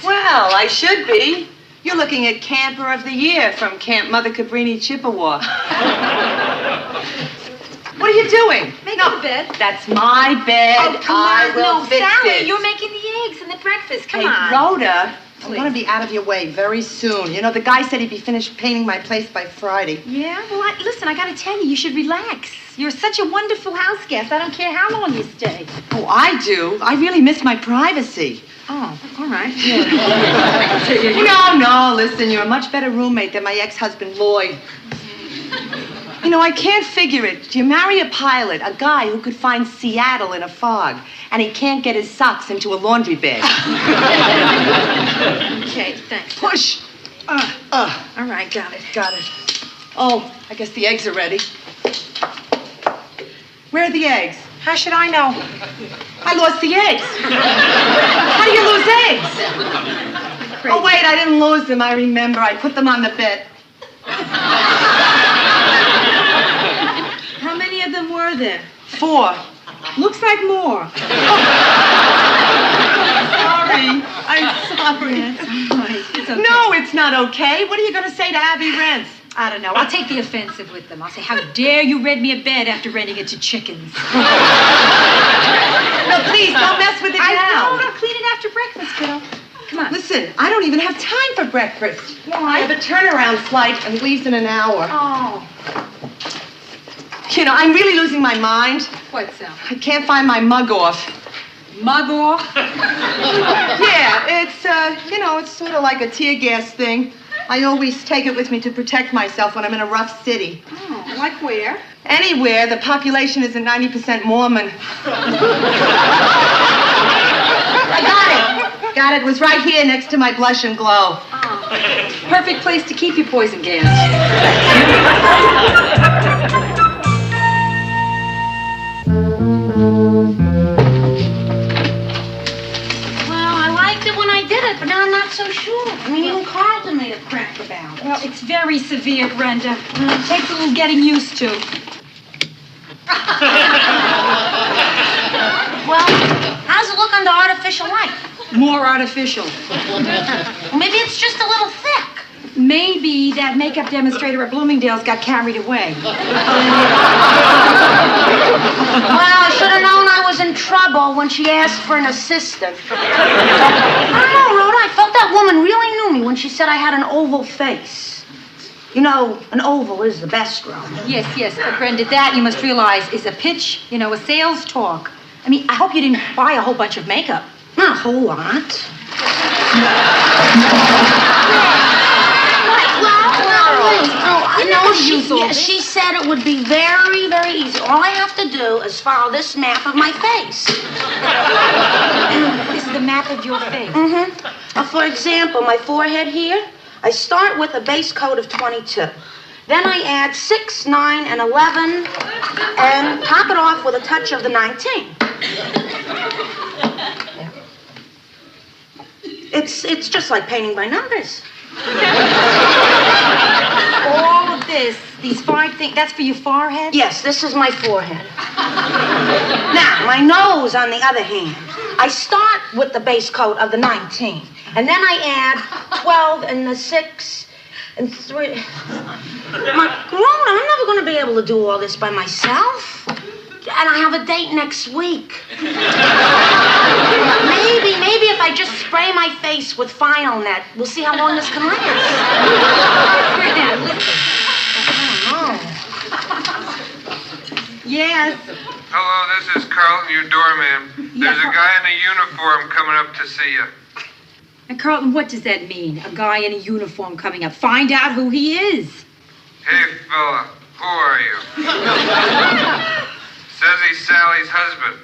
Well, I should be. You're looking at Camper of the Year from Camp Mother Cabrini, Chippewa. What are you doing? Making the bed. That's my bed. Oh, come on. No, Sally, you're making the eggs and the breakfast. Come on. Rhoda, I'm going to be out of your way very soon. You know, the guy said he'd be finished painting my place by Friday. Yeah? Well, listen, I got to tell you should relax. You're such a wonderful house guest. I don't care how long you stay. Oh, I do. I really miss my privacy. Oh, all right. No, listen, you're a much better roommate than my ex-husband, Lloyd. You know, I can't figure it. You marry a pilot, a guy who could find Seattle in a fog, and he can't get his socks into a laundry bag. Okay, thanks. Push. All right, got it. Oh, I guess the eggs are ready. Where are the eggs? How should I know? I lost the eggs. How do you lose eggs? Crazy. Oh, wait, I didn't lose them. I remember. I put them on the bed. How many of them were there? 4. Looks like more. Sorry. I'm sorry. That's all right. It's okay. No, it's not okay. What are you going to say to Abby Rents? I don't know. I'll take the offensive with them. I'll say, how dare you rent me a bed after renting it to chickens? No, please, don't mess with it now. I'll clean it after breakfast, kiddo. Come on. Listen, I don't even have time for breakfast. Why? I have a turnaround flight and leaves in an hour. Oh. You know, I'm really losing my mind. What's that? I can't find my mug off. Mug off? Yeah, it's, it's sort of like a tear gas thing. I always take it with me to protect myself when I'm in a rough city. Oh, like where? Anywhere. The population isn't 90% Mormon. I got it. It was right here next to my blush and glow. Oh. Perfect place to keep your poison gas. But now I'm not so sure. I mean, even Carlton made a crack about it. Well, it's very severe, Brenda. It takes a little getting used to. Well, how's it look under artificial light? More artificial. Well, maybe it's just a little thick. Maybe that makeup demonstrator at Bloomingdale's got carried away. Well, I should have known I was in trouble when she asked for an assistant. I don't know, Rhoda. I felt that woman really knew me when she said I had an oval face. You know, an oval is the best, Rhoda. Yes, but Brenda, that you must realize is a pitch, a sales talk. I mean, I hope you didn't buy a whole bunch of makeup. Not a whole lot. She said it would be very, very easy. All I have to do is follow this map of my face. This is the map of your face? Mm-hmm. For example, my forehead here, I start with a base coat of 22. Then I add 6, 9, and 11, and top it off with a touch of the 19. It's just like painting by numbers. All of this, these 5 things, that's for your forehead? Yes, this is my forehead. Now, my nose, on the other hand, I start with the base coat of the 19, and then I add 12 and the 6 and 3. Rhoda, I'm never going to be able to do all this by myself. And I have a date next week. Maybe if I just spray my face with Final Net, we'll see how long this can last. Yes. Hello, this is Carlton, your doorman. There's a guy in a uniform coming up to see you. And Carlton, what does that mean? A guy in a uniform coming up. Find out who he is. Hey, fella, who are you? Says he's Sally's husband.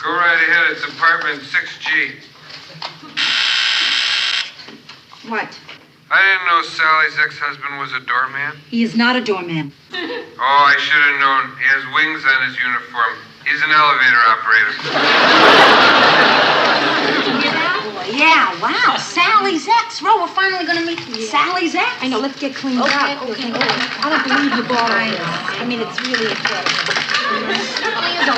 Go right ahead, it's apartment 6G. What? I didn't know Sally's ex-husband was a doorman. He is not a doorman. Oh, I should have known. He has wings on his uniform. He's an elevator operator. Yeah, wow. Sally's ex. Ro, we're finally going to meet Sally's ex. I know, let's get cleaned up. Okay. I don't believe you bought all this. I mean, it's really incredible. He's a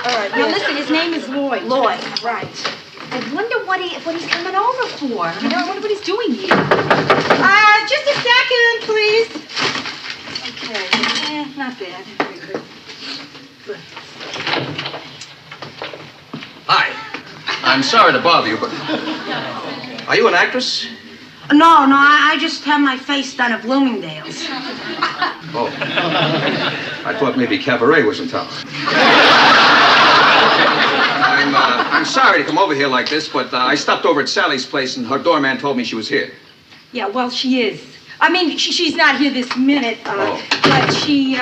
All right, now listen, his name is Lloyd. Lloyd. Right. I wonder what he's coming over for. You know, I wonder what he's doing here. Just a second, please. Okay. Not bad. Very good. Hi. I'm sorry to bother you, but... Are you an actress? No, I just have my face done at Bloomingdale's. Oh. I thought maybe Cabaret was in town. I'm sorry to come over here like this, but I stopped over at Sally's place and her doorman told me she was here. Yeah, well, she is. I mean, she's not here this minute, but she,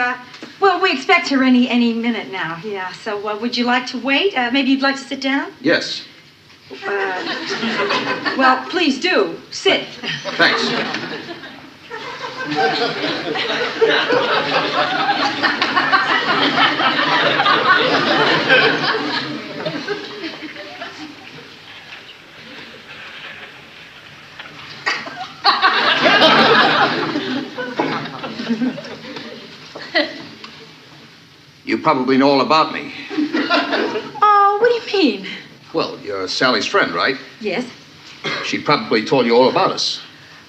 well, we expect her any minute now, yeah. So, would you like to wait? Maybe you'd like to sit down? Yes. Well, please do. Sit. Thanks. You probably know all about me. Oh, what do you mean? Well, you're Sally's friend, right? Yes. She probably told you all about us.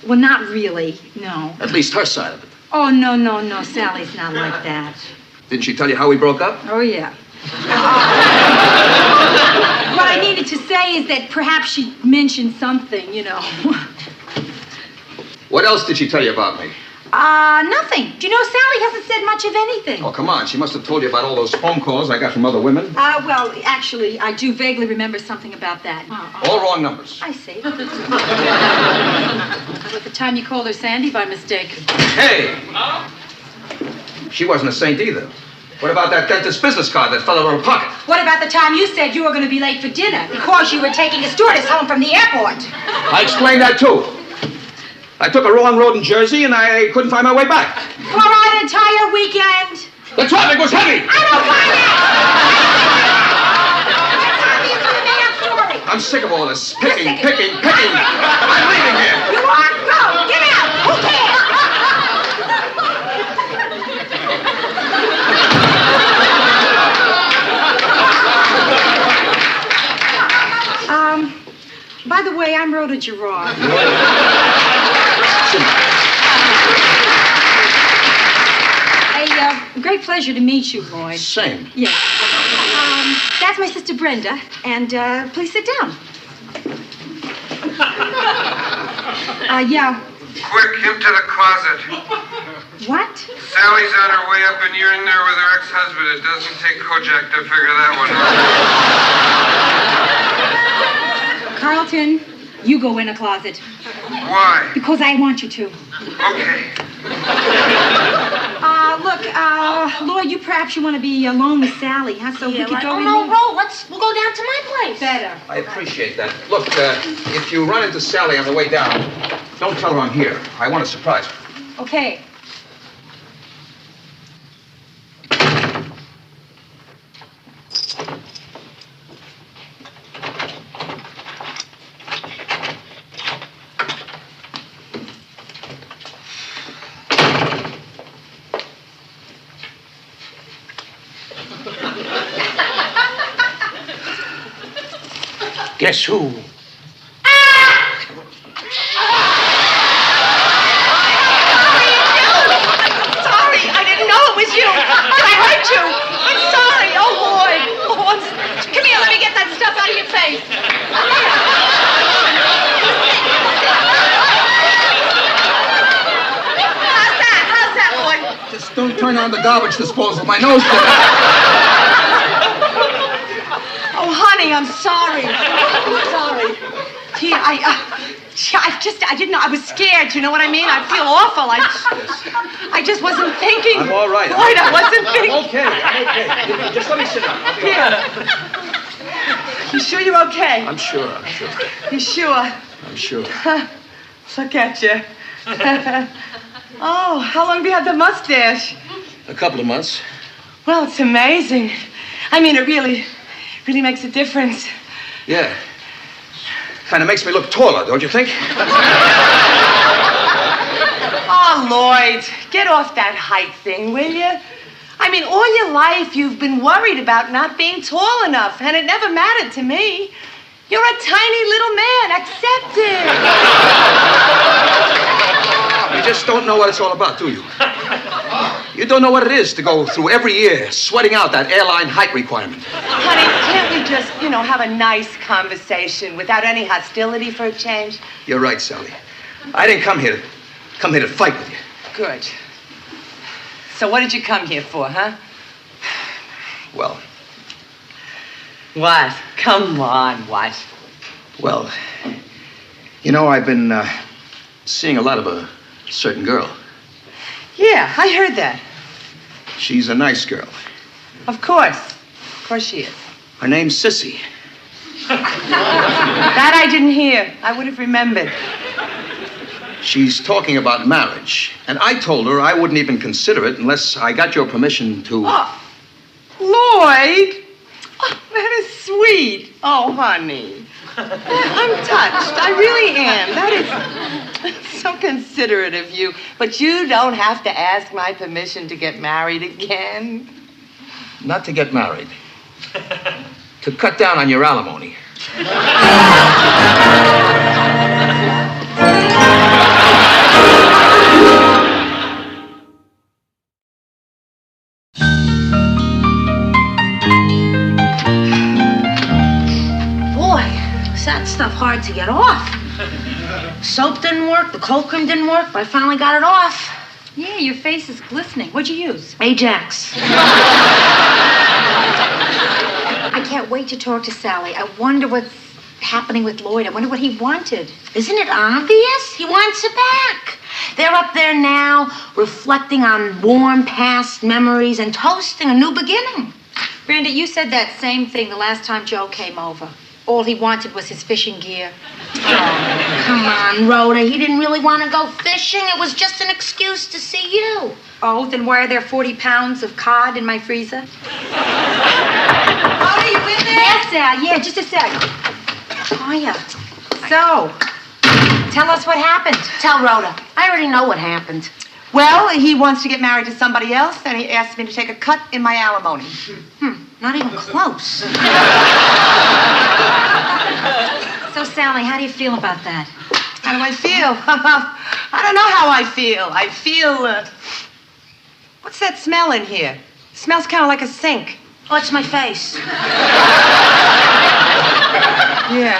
Well, not really, no. At least her side of it. Oh, no, Sally's not like that. Didn't she tell you how we broke up? Oh, yeah. What I needed to say is that perhaps she mentioned something, you know. What else did she tell you about me? Nothing. Do you know, Sally hasn't said much of anything. Oh, come on. She must have told you about all those phone calls I got from other women. Well, actually, I do vaguely remember something about that. All wrong numbers. I see. At the time you called her Sandy by mistake. Hey! She wasn't a saint either. What about that dentist business card that fell out of her pocket? What about the time you said you were going to be late for dinner because you were taking a stewardess home from the airport? I explained that, too. I took a wrong road in Jersey, and I couldn't find my way back. For an entire weekend? The traffic was heavy! I don't find it! I'm sick of all this picking. I'm leaving here. You are? Go! Get out! Who cares? By the way, I'm RHODA S03E12. A great pleasure to meet you, Lloyd. Same. Yes. That's my sister Brenda, and please sit down. Yeah. Quick, into the closet. What? Sally's on her way up, and you're in there with her ex-husband. It doesn't take Kojak to figure that one out. Carlton, you go in a closet. Why? Because I want you to. Okay. Look, Lloyd, you want to be alone with Sally, huh? So we could go in. No, Ro, we'll go down to my place. Better. I appreciate that. Look, if you run into Sally on the way down, don't tell her I'm here. I want to surprise her. Okay. Guess who? Don't turn on the garbage disposal. My nose did it. Oh, honey, I'm sorry. I'm sorry. Gee, I didn't know. I was scared. You know what I mean? I feel awful. I just wasn't thinking. I'm all right. Lloyd, I wasn't thinking. I'm okay. Just let me sit down. I'll be all right. You sure you're okay? I'm sure, I'm sure. You sure? I'm sure. Look at you. Oh, how long have you had the mustache? A couple of months. Well, it's amazing. I mean, it really makes a difference. Yeah. Kind of makes me look taller, don't you think? Oh, Lloyd, get off that height thing, will you? I mean, all your life you've been worried about not being tall enough, and it never mattered to me. You're a tiny little man. Accept it. You just don't know what it's all about, do you? You don't know what it is to go through every year sweating out that airline height requirement. Honey, can't we just, have a nice conversation without any hostility for a change? You're right, Sally. I didn't come here to fight with you. Good. So what did you come here for, huh? Well, What? Come on, what? well, I've been seeing a lot of a certain girl. Yeah, I heard that. She's a nice girl. Of course. Of course she is. Her name's Sissy. That I didn't hear. I would have remembered. She's talking about marriage, and I told her I wouldn't even consider it unless I got your permission to... Oh, Lloyd! Oh, that is sweet. Oh, honey. I'm touched. I really am. That is so considerate of you. But you don't have to ask my permission to get married again. Not to get married. To cut down on your alimony. That stuff hard to get off. Soap didn't work, the cold cream didn't work, but I finally got it off. Yeah, your face is glistening. What'd you use? Ajax. I can't wait to talk to Sally. I wonder what's happening with Lloyd. I wonder what he wanted. Isn't it obvious? He wants it back. They're up there now, reflecting on warm past memories and toasting a new beginning. Brenda, you said that same thing the last time Joe came over. All he wanted was his fishing gear. Oh, come on, Rhoda. He didn't really want to go fishing. It was just an excuse to see you. Oh, then why are there 40 pounds of cod in my freezer? Are you in there? Yes, Al. Yeah, just a sec. Hiya. So, tell us what happened. Tell Rhoda. I already know what happened. Well, he wants to get married to somebody else, and he asked me to take a cut in my alimony. Not even close. So, Sally, how do you feel about that? How do I feel? I don't know how I feel. I feel, what's that smell in here? It smells kind of like a sink. Oh, it's my face. Yeah.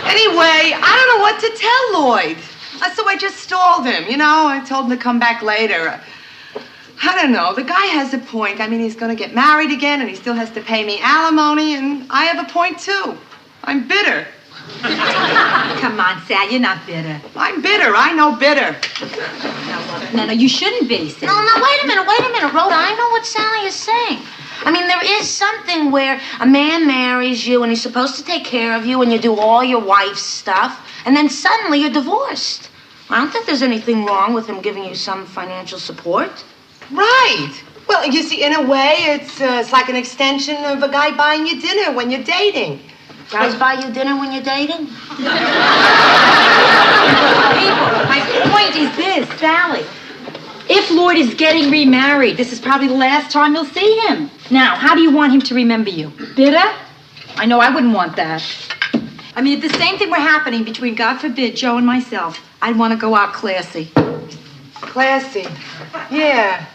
Anyway, I don't know what to tell Lloyd. So I just stalled him, I told him to come back later. I don't know. The guy has a point. I mean, he's going to get married again, and he still has to pay me alimony, and I have a point, too. I'm bitter. Come on, Sal, you're not bitter. I'm bitter. I know bitter. No, you shouldn't be, Sal. No, wait a minute, Rhoda. I know what Sally is saying. I mean, there is something where a man marries you, and he's supposed to take care of you, and you do all your wife's stuff, and then suddenly you're divorced. I don't think there's anything wrong with him giving you some financial support. Right. Well, you see, in a way, it's like an extension of a guy buying you dinner when you're dating. Guys buy you dinner when you're dating? People, my point is this, Sally. If Lloyd is getting remarried, this is probably the last time you'll see him. Now, how do you want him to remember you? Bitter? I know I wouldn't want that. I mean, if the same thing were happening between, God forbid, Joe and myself, I'd want to go out classy. Classy. Yeah.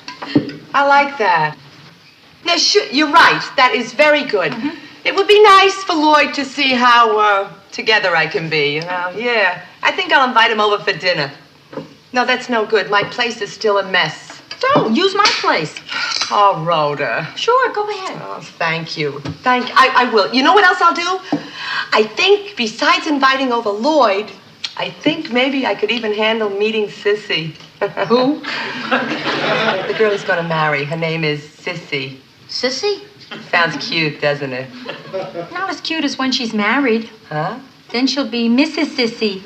I like that. Now, sure, you're right. That is very good. Mm-hmm. It would be nice for Lloyd to see how together I can be, Yeah. I think I'll invite him over for dinner. No, that's no good. My place is still a mess. So, use my place. Oh, Rhoda. Sure, go ahead. Oh, thank you. I will. You know what else I'll do? I think besides inviting over Lloyd, I think maybe I could even handle meeting Sissy. Who? The girl he's going to marry. Her name is Sissy. Sissy? Sounds cute, doesn't it? Not as cute as when she's married. Huh? Then she'll be Mrs. Sissy.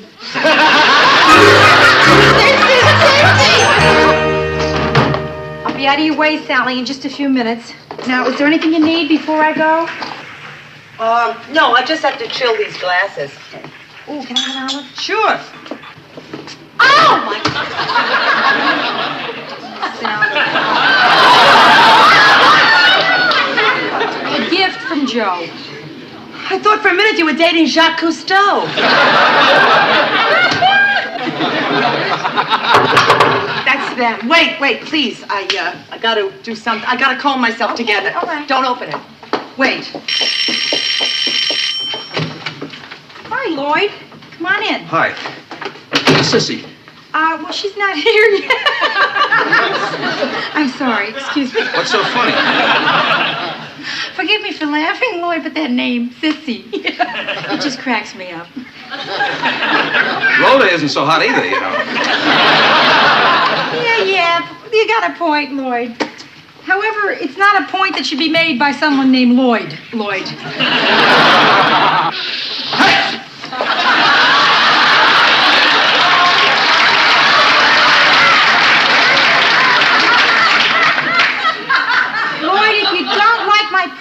I'll be out of your way, Sally, in just a few minutes. Now, is there anything you need before I go? No, I just have to chill these glasses. Oh, can I have an olive? Sure. Oh, my God. A gift from Joe. I thought for a minute you were dating Jacques Cousteau. That's them. Wait, please. I gotta do something. I gotta comb myself together. All right. Don't open it. Wait. Hi, Lloyd. Come on in. Hi. Sissy. Well, she's not here yet. I'm sorry. Excuse me. What's so funny? Forgive me for laughing, Lloyd, but that name, Sissy, it just cracks me up. Rhoda isn't so hot either, you know. Yeah, you got a point, Lloyd. However, it's not a point that should be made by someone named Lloyd.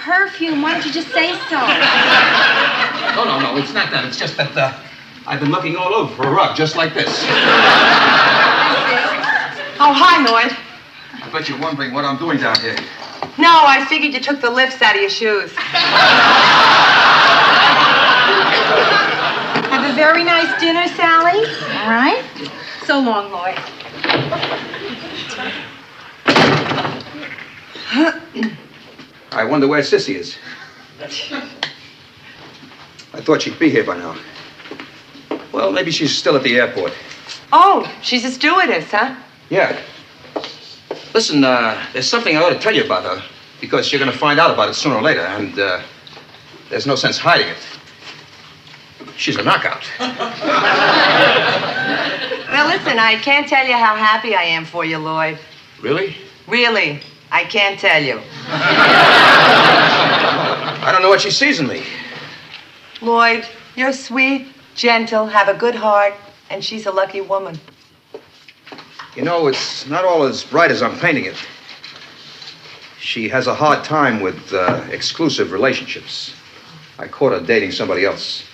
Perfume, why don't you just say so? No, it's not that. It's just that I've been looking all over for a rug just like this. Oh, hi, Lloyd. I bet you're wondering what I'm doing down here. No, I figured you took the lifts out of your shoes. Have a very nice dinner, Sally. All right? So long, Lloyd. I wonder where Sissy is. I thought she'd be here by now. Well, maybe she's still at the airport. Oh, she's a stewardess, huh? Yeah. Listen, there's something I ought to tell you about her, because you're going to find out about it sooner or later, and there's no sense hiding it. She's a knockout. Well, listen, I can't tell you how happy I am for you, Lloyd. Really? Really, I can't tell you. I don't know what she sees in me. Lloyd, you're sweet, gentle, have a good heart, and she's a lucky woman. You know, it's not all as bright as I'm painting it. She has a hard time with exclusive relationships. I caught her dating somebody else.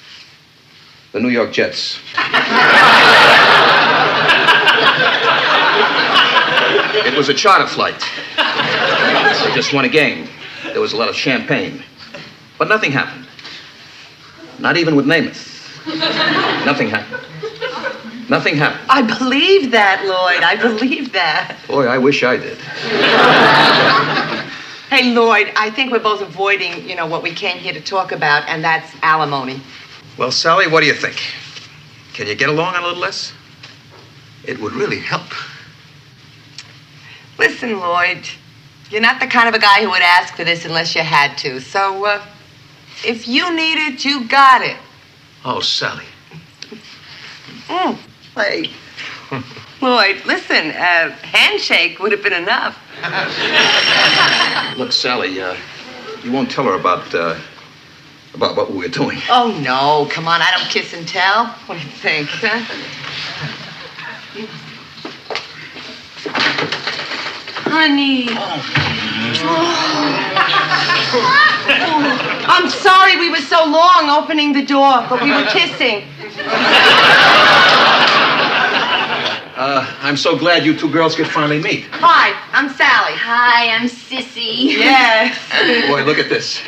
The New York Jets. It was a charter flight. They just won a game. There was a lot of champagne. But nothing happened. Not even with Namath. Nothing happened. Nothing happened. I believe that, Lloyd. I believe that. Boy, I wish I did. Hey, Lloyd, I think we're both avoiding, what we came here to talk about, and that's alimony. Well, Sally, what do you think? Can you get along a little less? It would really help. Listen, Lloyd, you're not the kind of a guy who would ask for this unless you had to. So, if you need it, you got it. Oh, Sally. Hey. Lloyd, listen, a handshake would have been enough. Look, Sally, you won't tell her about what we were doing. Oh, no. Come on, I don't kiss and tell. What do you think, huh? Honey. I'm sorry we were so long opening the door, but we were kissing. I'm so glad you two girls could finally meet. Hi, I'm Sally. Hi, I'm Sissy. Yes. Boy, look at this.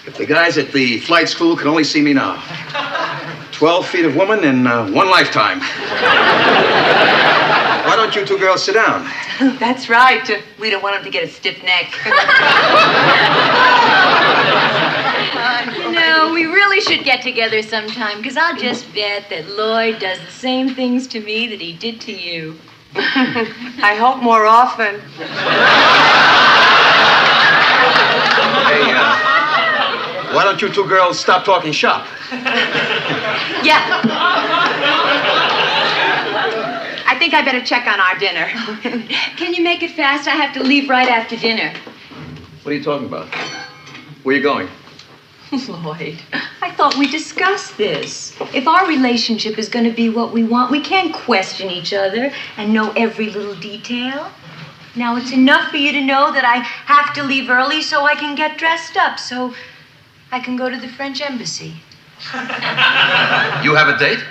If the guys at the flight school could only see me now. 12 feet of woman in one lifetime. Why don't you two girls sit down? That's right. We don't want him to get a stiff neck. We really should get together sometime, because I'll just bet that Lloyd does the same things to me that he did to you. I hope more often. Hey, why don't you two girls stop talking shop? Yeah. I think I better check on our dinner. Can you make it fast? I have to leave right after dinner. What are you talking about? Where you going? Lloyd, I thought we discussed this. If our relationship is going to be what we want, we can't question each other and know every little detail. Now, it's enough for you to know that I have to leave early so I can get dressed up, so I can go to the French embassy. You have a date?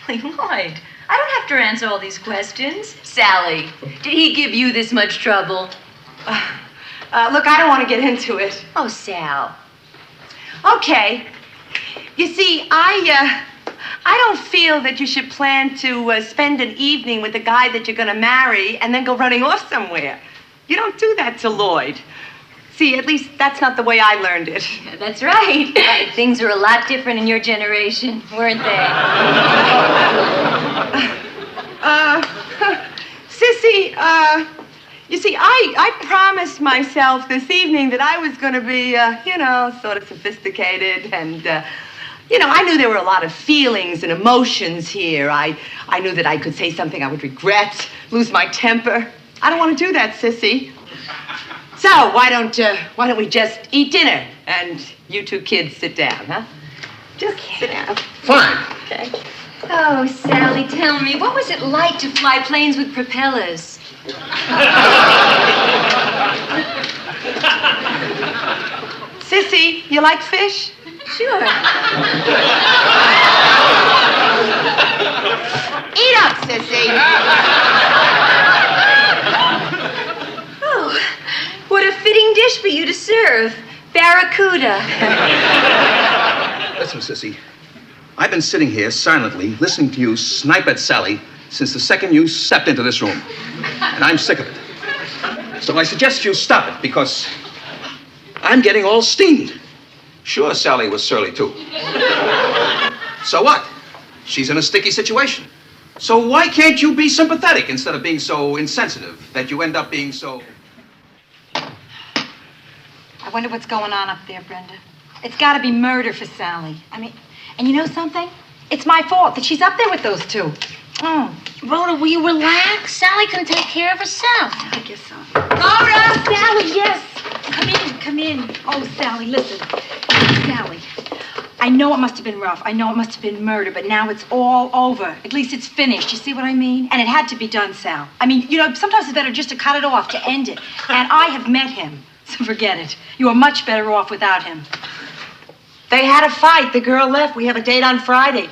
Really, Lloyd? I don't have to answer all these questions. Sally, did he give you this much trouble? Look, I don't want to get into it. Oh, Sal. Okay. You see, I don't feel that you should plan to spend an evening with the guy that you're going to marry and then go running off somewhere. You don't do that to Lloyd. See, at least that's not the way I learned it. Yeah, that's right. Things were a lot different in your generation, weren't they? Sissy, you see, I promised myself this evening that I was going to be, sort of sophisticated and, I knew there were a lot of feelings and emotions here. I knew that I could say something I would regret, lose my temper. I don't want to do that, Sissy. So, why don't we just eat dinner and you two kids sit down, huh? Just sit down. Fine. Okay. Oh, Sally, tell me, what was it like to fly planes with propellers? Sissy, you like fish? Sure. Eat up, Sissy. Oh, what a fitting dish for you to serve. Barracuda. Listen, Sissy. I've been sitting here silently listening to you snipe at Sally since the second you stepped into this room. And I'm sick of it. So I suggest you stop it because I'm getting all steamed. Sure, Sally was surly too. So what? She's in a sticky situation. So why can't you be sympathetic instead of being so insensitive that you end up being so... I wonder what's going on up there, Brenda. It's got to be murder for Sally. I mean, and you know something? It's my fault that she's up there with those two. Rhoda, will you relax? Sally can take care of herself. I guess so. Laura! Sally, yes! Come in. Oh, Sally, listen. Sally, I know it must have been rough. I know it must have been murder, but now it's all over. At least it's finished. You see what I mean? And it had to be done, Sal. I mean, sometimes it's better just to cut it off, to end it. And I have met him, so forget it. You are much better off without him. They had a fight. The girl left. We have a date on Friday.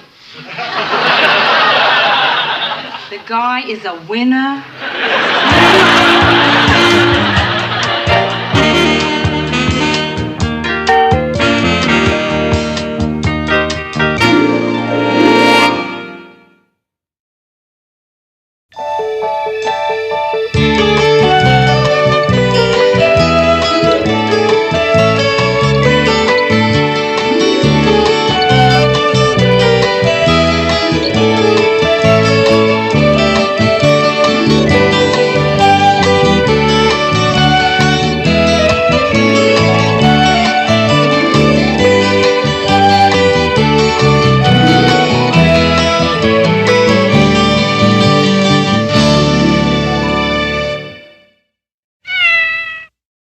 The guy is a winner.